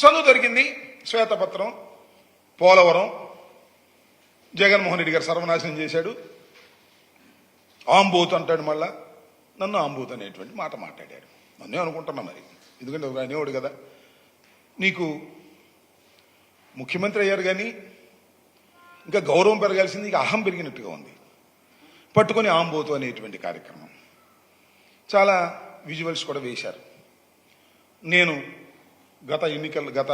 చదువు దొరికింది. శ్వేతపత్రం, పోలవరం, జగన్మోహన్ రెడ్డి గారు సర్వనాశనం చేశాడు. ఆంబోతు అంటాడు, మళ్ళా నన్ను ఆంబోతు అనేటువంటి మాట మాట్లాడాడు. నన్నే అనుకుంటున్నా మరి, ఎందుకంటే అనేవాడు కదా. నీకు ముఖ్యమంత్రి అయ్యారు కానీ ఇంకా గౌరవం పెరగాల్సింది, ఇక అహం పెరిగినట్టుగా ఉంది. పట్టుకొని ఆంబోతు అనేటువంటి కార్యక్రమం చాలా విజువల్స్ కూడా వేశారు. నేను గత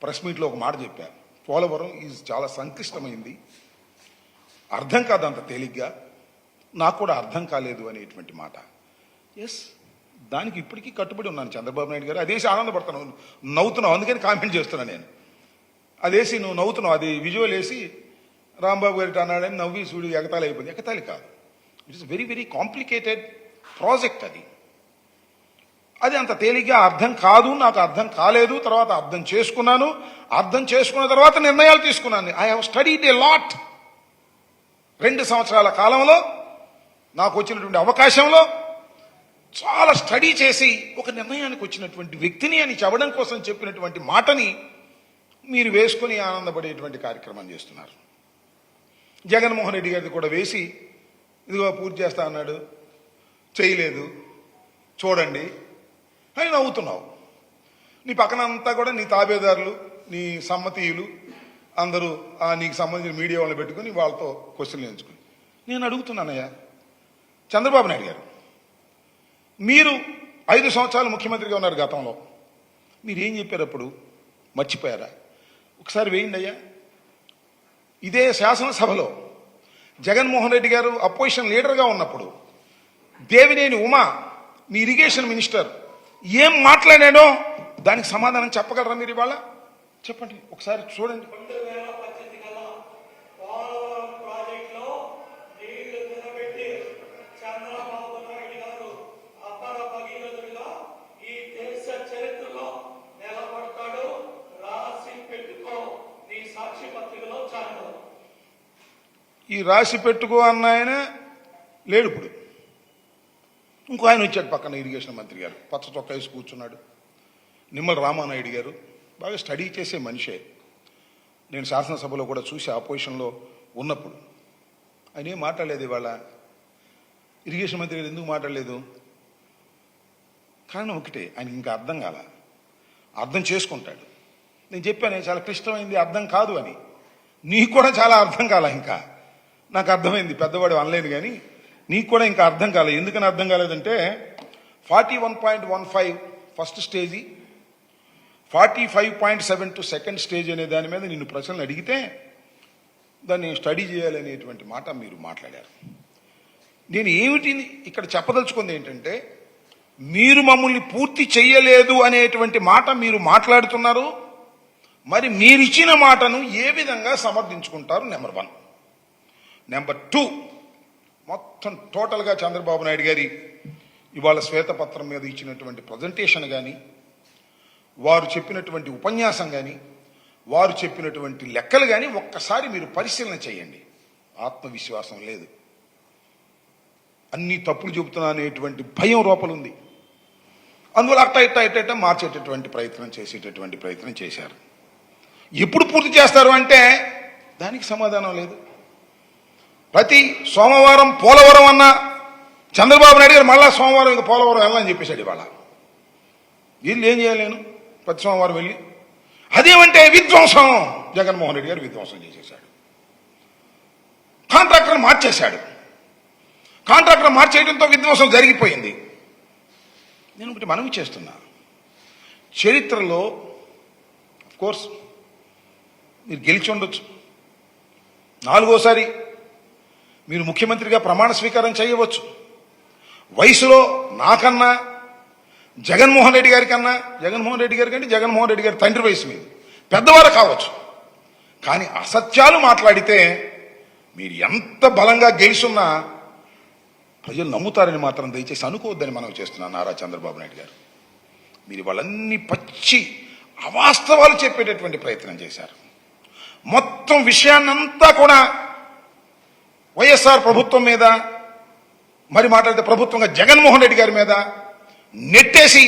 ప్రెస్ మీట్లో ఒక మాట చెప్పాను, పోలవరం ఈజ్ చాలా సంక్లిష్టమైంది, అర్థం కాదు అంత తేలిగ్గా, నాకు కూడా అర్థం కాలేదు అనేటువంటి మాట. ఎస్, దానికి ఇప్పటికీ కట్టుబడి ఉన్నాను. చంద్రబాబు నాయుడు గారు అదేసి ఆనందపడుతున్నావు, నవ్వుతున్నావు, అందుకని కామెంట్ చేస్తున్నాను నేను. అదేసి నువ్వు నవ్వుతున్నావు, అది విజువల్ వేసి రాంబాబు గారి అన్నాడని నవ్వి చూడు ఎగతాళి అయిపోయింది. ఎగతాళి కాదు, it is very very complicated project. అది అంత తేలిగ్గా అర్థం కాదు, నాకు అర్థం కాలేదు. తర్వాత అర్థం చేసుకున్నాను, అర్థం చేసుకున్న తర్వాత నిర్ణయాలు తీసుకున్నాను. I have studied a lot. 2 సంవత్సరాల కాలంలో నాకు వచ్చినటువంటి అవకాశంలో చాలా స్టడీ చేసి ఒక నిర్ణయానికి వచ్చినటువంటి వ్యక్తిని అని చెప్పడం కోసం చెప్పినటువంటి మాటని మీరు వేసుకొని ఆనందపడేటువంటి కార్యక్రమం చేస్తున్నారు. జగన్మోహన్ రెడ్డి గారిది కూడా వేసి ఇదిగో పూర్తి చేస్తా అన్నాడు, చేయలేదు, చూడండి అని నవ్వుతున్నావు. నీ పక్కనంతా కూడా నీ తాబేదారులు, నీ సమ్మతీయులు అందరూ నీకు సంబంధించిన మీడియా వాళ్ళని పెట్టుకుని వాళ్ళతో క్వశ్చన్లు ఎంచుకుని. నేను అడుగుతున్నానయ్యా, చంద్రబాబు నాయుడు గారు, మీరు 5 సంవత్సరాలు ముఖ్యమంత్రిగా ఉన్నారు. గతంలో మీరు ఏం చెప్పారు అప్పుడు? మర్చిపోయారా? ఒకసారి వేయండి అయ్యా. ఇదే శాసనసభలో జగన్మోహన్ రెడ్డి గారు అపోజిషన్ లీడర్గా ఉన్నప్పుడు దేవినేని ఉమా, మీ ఇరిగేషన్ మినిస్టర్, ఏం మాట్లాడానో దానికి సమాధానం చెప్పగలరా మీరు? ఇవాళ చెప్పండి, ఒకసారి చూడండి. ఈ రాసి పెట్టుకో అన్న ఆయన లేడు ఇప్పుడు. ఇంకో ఆయన వచ్చాడు పక్కన, ఇరిగేషన్ మంత్రి గారు, పచ్చ చొక్కా వేసి కూర్చున్నాడు. నిమ్మల రామానాయుడు గారు బాగా స్టడీ చేసే మనిషే. నేను శాసనసభలో కూడా చూసి ఆపోజిషన్లో ఉన్నప్పుడు ఆయన ఏం మాట్లాడలేదు. ఇవాళ ఇరిగేషన్ మంత్రి గారు ఎందుకు మాట్లాడలేదు? కారణం ఒకటే, ఆయనకి ఇంకా అర్థం కాల. అర్థం చేసుకుంటాడు. నేను చెప్పాను చాలా క్లిష్టమైంది, అర్థం కాదు అని. నీకు కూడా చాలా అర్థం కాల. ఇంకా నాకు అర్థమైంది, పెద్దవాడు అనలేను, కానీ నీకు కూడా ఇంకా అర్థం కాలేదు. ఎందుకని అర్థం కాలేదంటే 41.15 ఫస్ట్ స్టేజీ, 45.72 సెకండ్ స్టేజ్ అనే దాని మీద నిన్ను ప్రశ్నలు అడిగితే దాన్ని స్టడీ చేయాలనేటువంటి మాట మీరు మాట్లాడారు. నేను ఏమిటి ఇక్కడ చెప్పదలుచుకుంది ఏంటంటే, మీరు మమ్మల్ని పూర్తి చేయలేదు అనేటువంటి మాట మీరు మాట్లాడుతున్నారు. మరి మీరిచ్చిన మాటను ఏ విధంగా సమర్థించుకుంటారు? నెంబర్ 1. నెంబర్ 2, మొత్తం టోటల్గా చంద్రబాబు నాయుడు గారి ఇవాళ శ్వేతపత్రం మీద ఇచ్చినటువంటి ప్రజెంటేషన్ కానీ, వారు చెప్పినటువంటి ఉపన్యాసం కానీ, వారు చెప్పినటువంటి లెక్కలు కానీ ఒక్కసారి మీరు పరిశీలన చేయండి. ఆత్మవిశ్వాసం లేదు, అన్ని తప్పులు చెబుతున్నా అనేటువంటి భయం లోపలుంది. అందువల్ల అట్ట మార్చేటటువంటి చేసేటటువంటి ప్రయత్నం చేశారు. ఎప్పుడు పూర్తి చేస్తారు అంటే దానికి సమాధానం లేదు. ప్రతి సోమవారం పోలవరం అన్న చంద్రబాబు నాయుడు గారు మళ్ళా సోమవారం ఇంకా పోలవరం వెళ్ళాలని చెప్పేశాడు. ఇవాళ వీళ్ళు ఏం చేయలేను, ప్రతి సోమవారం వెళ్ళి అదేమంటే విధ్వంసం. జగన్మోహన్ రెడ్డి గారు విధ్వంసం చేసేశాడు, కాంట్రాక్టర్ మార్చేశాడు. కాంట్రాక్టర్ మార్చేయడంతో విధ్వంసం జరిగిపోయింది. నేను ఒకటి మనవి చేస్తున్నా, చరిత్రలో కోర్స్ మీరు గెలిచి ఉండొచ్చు, 4వసారి మీరు ముఖ్యమంత్రిగా ప్రమాణ స్వీకారం చేయవచ్చు. వయసులో నాకన్నా జగన్మోహన్ రెడ్డి గారి కంటే జగన్మోహన్ రెడ్డి గారి తండ్రి వయసు మీద పెద్దవారు కావచ్చు. కానీ అసత్యాలు మాట్లాడితే మీరు ఎంత బలంగా గెలుచున్నా ప్రజలు నమ్ముతారని మాత్రం దయచేసి అనుకోవద్దని మనం చేస్తున్నాం. నారా చంద్రబాబు నాయుడు గారు, మీరు వాళ్ళన్నీ పచ్చి అవాస్తవాలు చెప్పేటటువంటి ప్రయత్నం చేశారు. మొత్తం విషయాన్నంతా కూడా వైఎస్ఆర్ ప్రభుత్వం మీద, మరి మాట్లాడితే ప్రభుత్వంగా జగన్మోహన్ రెడ్డి గారి మీద నెట్టేసి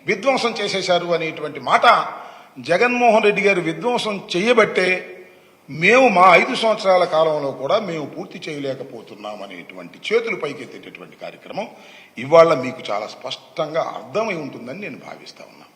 విధ్వంసం చేసేశారు అనేటువంటి మాట జగన్మోహన్ రెడ్డి గారు విధ్వంసం చేయబట్టే మేము మా 5 సంవత్సరాల కాలంలో కూడా మేము పూర్తి చేయలేకపోతున్నాం అనేటువంటి చేతులు పైకెత్తేటటువంటి కార్యక్రమం ఇవాళ మీకు చాలా స్పష్టంగా అర్థమై ఉంటుందని నేను భావిస్తా ఉన్నా.